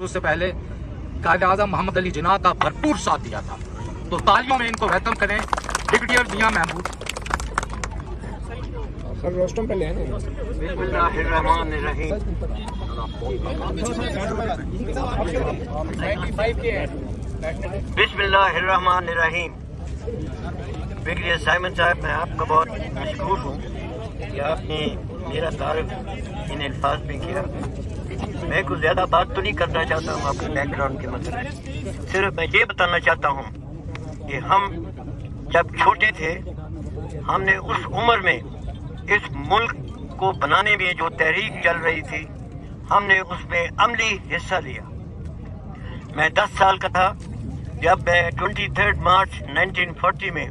اس سے پہلے قائد اعظم محمد علی جناح کا بھرپور ساتھ دیا تھا، تو تالیوں میں ان کو ویلکم کریں برگیڈیئر میاں محمود۔ بسم اللہ الرحمن الرحیم۔ بسم اللہ الرحمن الرحیم۔ برگیڈیئر سائمن صاحب، میں آپ کا بہت مشکور ہوں کہ آپ نے میرا تعارف ان الفاظ میں کیا۔ میں کچھ زیادہ بات تو نہیں کرنا چاہتا ہوں اپنے بیک گراؤنڈ کے مسئلے، صرف میں یہ بتانا چاہتا ہوں کہ ہم جب چھوٹے تھے، ہم نے اس عمر میں اس ملک کو بنانے میں جو تحریک چل رہی تھی، ہم نے اس میں عملی حصہ لیا۔ میں 10 سال کا تھا جب میں 23 مارچ 1940 میں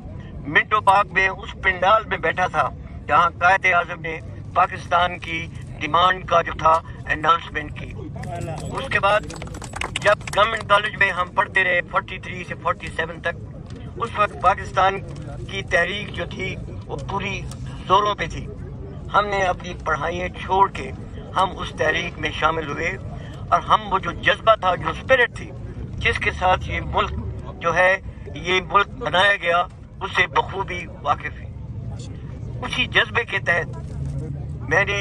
منٹو پارک میں اس پنڈال میں بیٹھا تھا جہاں قائد اعظم نے پاکستان کی ڈیمانڈ کا جو تھا اناؤنسمنٹ کی۔ اس کے بعد جب گورنمنٹ کالج میں ہم پڑھتے رہے 43 سے 47 تک، اس وقت پاکستان کی تحریک جو تھی وہ پوری زوروں پہ تھی۔ ہم نے اپنی پڑھائیاں چھوڑ کے ہم اس تحریک میں شامل ہوئے، اور ہم وہ جو جذبہ تھا، جو اسپرٹ تھی جس کے ساتھ یہ ملک جو ہے یہ ملک بنایا گیا، اس سے بخوبی واقف ہیں۔ اسی جذبے کے تحت میں نے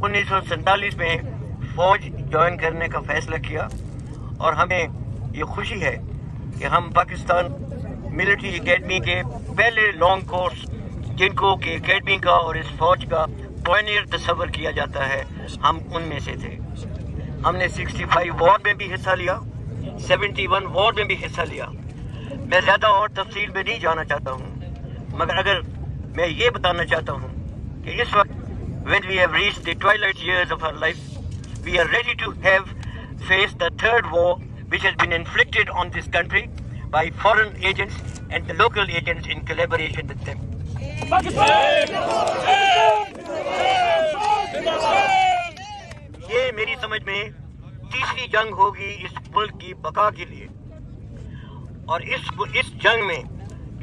1947 میں فوج جوائن کرنے کا فیصلہ کیا، اور ہمیں یہ خوشی ہے کہ ہم پاکستان ملٹری اکیڈمی کے پہلے لانگ کورس، جن کو کہ اکیڈمی کا اور اس فوج کا پائنیئر تصور کیا جاتا ہے، ہم ان میں سے تھے۔ ہم نے 65 وار میں بھی حصہ لیا، 71 وار میں بھی حصہ لیا۔ میں زیادہ اور تفصیل میں نہیں جانا چاہتا ہوں، مگر اگر میں یہ بتانا چاہتا ہوں کہ اس وقت when we have reached the twilight years of our life, we are ready to have faced the third war which has been inflicted on this country by foreign agents and the local agents in collaboration with them. یہ میری سمجھ میں تیسری جنگ ہوگی اس ملک کی بقا کے لیے، اور اس جنگ میں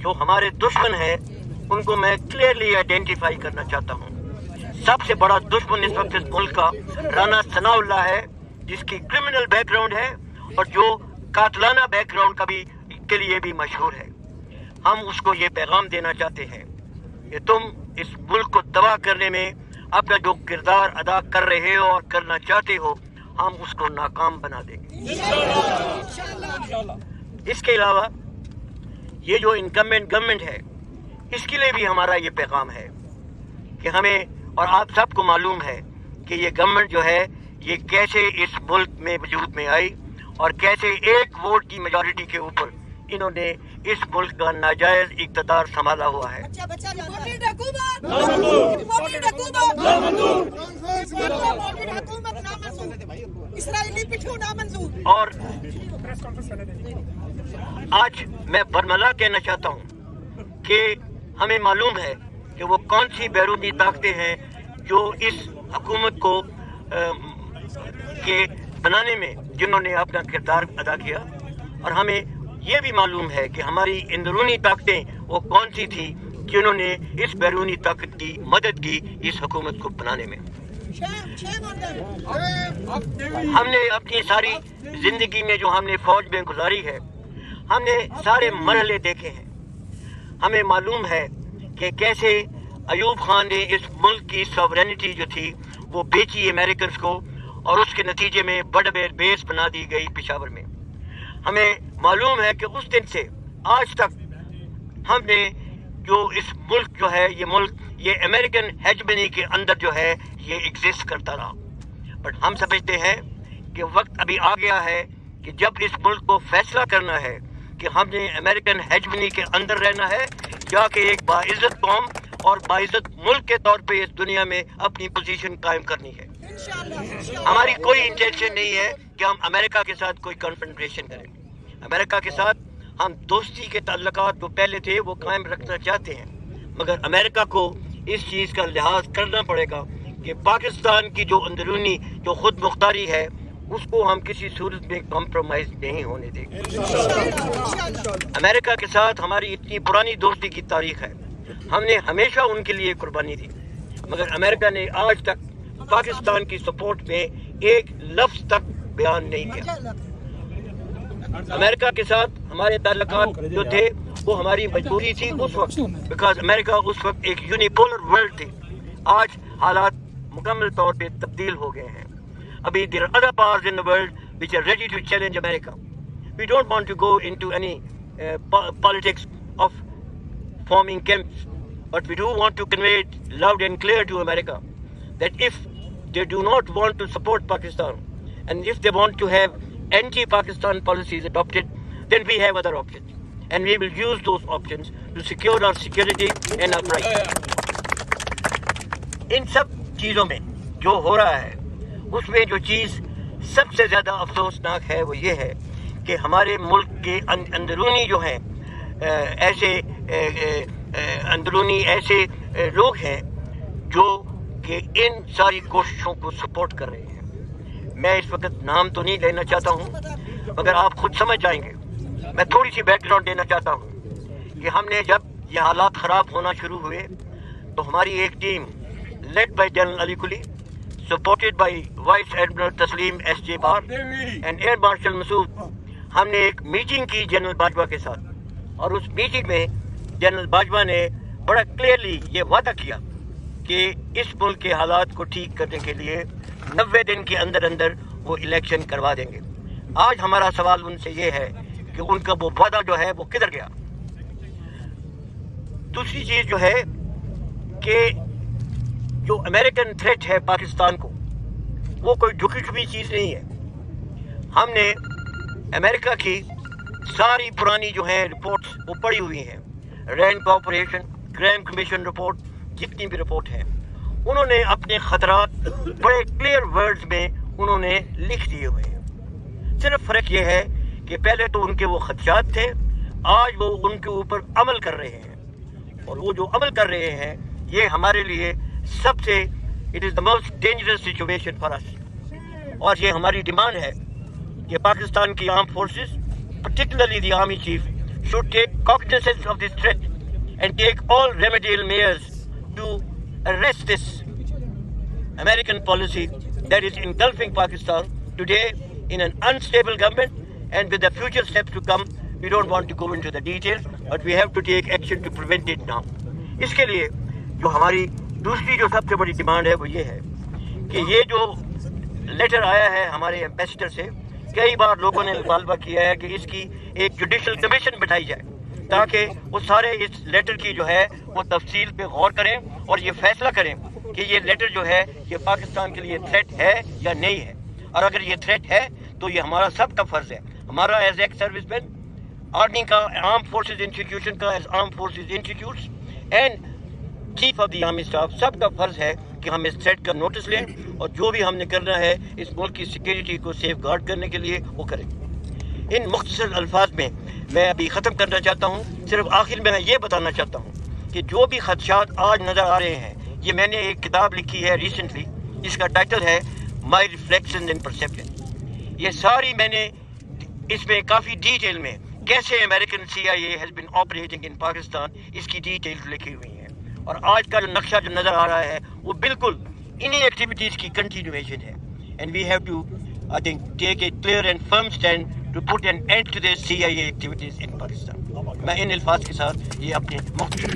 جو ہمارے دشمن ہیں ان کو میں کلیئرلی آئیڈینٹیفائی کرنا چاہتا ہوں۔ سب سے بڑا دشمن اس وقت اس ملک کا رانا ثناء اللہ ہے، جس کی کرمنل بیک گراؤنڈ ہے اور جو قاتلانہ بیک گراؤنڈ کے لیے بھی مشہور ہے۔ ہم اس کو یہ پیغام دینا چاہتے ہیں کہ تم اس ملک کو تباہ کرنے میں اپنا جو کردار ادا کر رہے ہو اور کرنا چاہتے ہو، ہم اس کو ناکام بنا دیں گے۔ اس کے علاوہ یہ جو انکمبنٹ گورنمنٹ ہے، اس کے لیے بھی ہمارا یہ پیغام ہے کہ ہمیں، اور آپ سب کو معلوم ہے کہ یہ گورنمنٹ جو ہے یہ کیسے اس ملک میں وجود میں آئی، اور کیسے ایک ووٹ کی میجورٹی کے اوپر انہوں نے اس ملک کا ناجائز اقتدار سنبھالا ہوا ہے۔ اور آج میں برملا کہنا چاہتا ہوں کہ ہمیں معلوم ہے کہ وہ کون سی بیرونی طاقتیں ہیں جو اس حکومت کو کے بنانے میں جنہوں نے اپنا کردار ادا کیا، اور ہمیں یہ بھی معلوم ہے کہ ہماری اندرونی طاقتیں وہ کون سی تھی جنہوں نے اس بیرونی طاقت کی مدد کی اس حکومت کو بنانے میں۔ ہم نے اپنی ساری زندگی میں جو ہم نے فوج میں گزاری ہے، ہم نے سارے مرحلے دیکھے ہیں۔ ہمیں معلوم ہے کہ کیسے ایوب خان نے اس ملک کی سوورینٹی جو تھی وہ بیچی امریکنز کو، اور اس کے نتیجے میں بڑے بیس بنا دی گئی پشاور میں۔ ہمیں معلوم ہے کہ اس دن سے آج تک ہم نے جو اس ملک جو ہے یہ امریکن ہیجمنی کے اندر جو ہے یہ ایگزسٹ کرتا رہا، بٹ ہم سمجھتے ہیں کہ وقت ابھی آ گیا ہے کہ جب اس ملک کو فیصلہ کرنا ہے کہ ہم نے امریکن ہیجمنی کے اندر رہنا ہے یا کہ ایک باعزت قوم اور باعزت ملک کے طور پہ اس دنیا میں اپنی پوزیشن قائم کرنی ہے۔ ہماری کوئی انٹینشن نہیں ہے کہ ہم امریکہ کے ساتھ کوئی کنفرنٹریشن کریں۔ امریکہ کے ساتھ ہم دوستی کے تعلقات جو پہلے تھے وہ قائم رکھنا چاہتے ہیں، مگر امریکہ کو اس چیز کا لحاظ کرنا پڑے گا کہ پاکستان کی جو اندرونی جو خود مختاری ہے اس کو ہم کسی صورت میں کمپرومائز نہیں ہونے دیں گے۔ امریکہ کے ساتھ ہماری اتنی پرانی دوستی کی تاریخ ہے، ہم نے ہمیشہ ان کے لیے قربانی دی، مگر امریکہ نے آج تک پاکستان کی سپورٹ میں ایک لفظ تک بیان نہیں کیا. امریکہ کے ساتھ ہمارے تعلقات جو تھے وہ ہماری مجبوری تھی اس وقت, بیکاز امریکہ اس وقت ایک یونیپولر ورلڈ تھی. آج حالات مکمل طور پہ تبدیل ہو گئے ہیں. ابھی there are other powers in the world which are ready to challenge America. We don't want to go into any politics of forming camps, but we do want to convey it loud and clear to America that if they do not want to support Pakistan and if they want to have anti-Pakistan policies adopted, then we have other options and we will use those options to secure our security and our rights. ان سب چیزوں میں جو ہو رہا ہے اس میں جو چیز سب سے زیادہ افسوسناک ہے وہ یہ ہے کہ ہمارے ملک کے اندرونی جو ہیں ایسے لوگ ہیں جو کہ ان ساری کوششوں کو سپورٹ کر رہے ہیں. میں اس وقت نام تو نہیں لینا چاہتا ہوں مگر آپ خود سمجھ جائیں گے. میں تھوڑی سی بیک گراؤنڈ دینا چاہتا ہوں کہ ہم نے جب یہ حالات خراب ہونا شروع ہوئے تو ہماری ایک team led by General Ali Quli, supported by Vice Admiral Taslim S.J. Barr and Air Marshal Masood, ہم نے ایک میٹنگ کی جنرل باجوہ کے ساتھ, اور اس میٹنگ میں جنرل باجوہ نے بڑا کلیئرلی یہ وعدہ کیا کہ اس ملک کے حالات کو ٹھیک کرنے کے لیے 90 دن کے اندر اندر وہ الیکشن کروا دیں گے. آج ہمارا سوال ان سے یہ ہے کہ ان کا وہ وعدہ جو ہے وہ کدھر گیا. دوسری چیز جو ہے کہ جو امریکن تھریٹ ہے پاکستان کو وہ کوئی جھکی چھپی چیز نہیں ہے. ہم نے امریکہ کی ساری پرانی جو ہیں رپورٹس وہ پڑھی ہوئی ہیں. رینڈ کارپوریشن, گریم کمیشن رپورٹ, جتنی بھی رپورٹ ہیں انہوں نے اپنے خطرات بڑے کلیئر ورڈز میں انہوں نے لکھ دیے ہوئے ہیں. صرف فرق یہ ہے کہ پہلے تو ان کے وہ خدشات تھے, آج وہ ان کے اوپر عمل کر رہے ہیں, اور وہ جو عمل کر رہے ہیں یہ ہمارے لیے سب سے it is the most dangerous situation for us. اور یہ ہماری ڈیمانڈ ہے کہ پاکستان کی armed forces particularly the army chief should take cognizance of this threat and take all remedial measures to arrest this American policy that is engulfing Pakistan today in an unstable government, and with the future steps to come we don't want to go into the details, but we have to take action to prevent it now. اس کے لیے جو ہماری دوسری جو سب سے بڑی demand ہے وہ یہ ہے کہ یہ جو لیٹر آیا ہے ہمارے ایمبیسڈر سے, کئی بار لوگوں نے مطالبہ کیا ہے کہ اس کی ایک جوڈیشل کمیشن بٹھائی جائے تاکہ وہ سارے اس لیٹر کی جو ہے وہ تفصیل پہ غور کریں اور یہ فیصلہ کریں کہ یہ لیٹر جو ہے یہ پاکستان کے لیے تھریٹ ہے یا نہیں ہے. اور اگر یہ تھریٹ ہے تو یہ ہمارا سب کا فرض ہے, ہمارا as ex serviceman, army کا, آرم فورسز انسٹیٹیوشن کا, as armed forces institutes and chief of the army staff, سب کا فرض ہے کہ ہم اس تھریٹ کا نوٹس لیں اور جو بھی ہم نے کرنا ہے اس ملک کی سیکیورٹی کو سیف گارڈ کرنے کے لیے وہ کریں. ان مختصر الفاظ میں میں ابھی ختم کرنا چاہتا ہوں. صرف آخر میں یہ بتانا چاہتا ہوں کہ جو بھی خدشات آج نظر آ رہے ہیں, یہ میں نے ایک کتاب لکھی ہے ریسنٹلی, جس کا ٹائٹل ہے مائی ریفلیکشنز اینڈ پرسیپشن. یہ ساری میں نے اس میں کافی ڈیٹیل میں کیسے American CIA has been operating in Pakistan اس کی ڈیٹیلز لکھی ہوئی ہیں. اور آج کا جو نقشہ جو نظر آ رہا ہے وہ بالکل انہی ایکٹیویٹیز کی کنٹینیویشن ہے. And we have to I think take a clear and firm stand to put an end to this CIA activities in Pakistan. میں ان الفاظ کے ساتھ یہ اپنے مختصر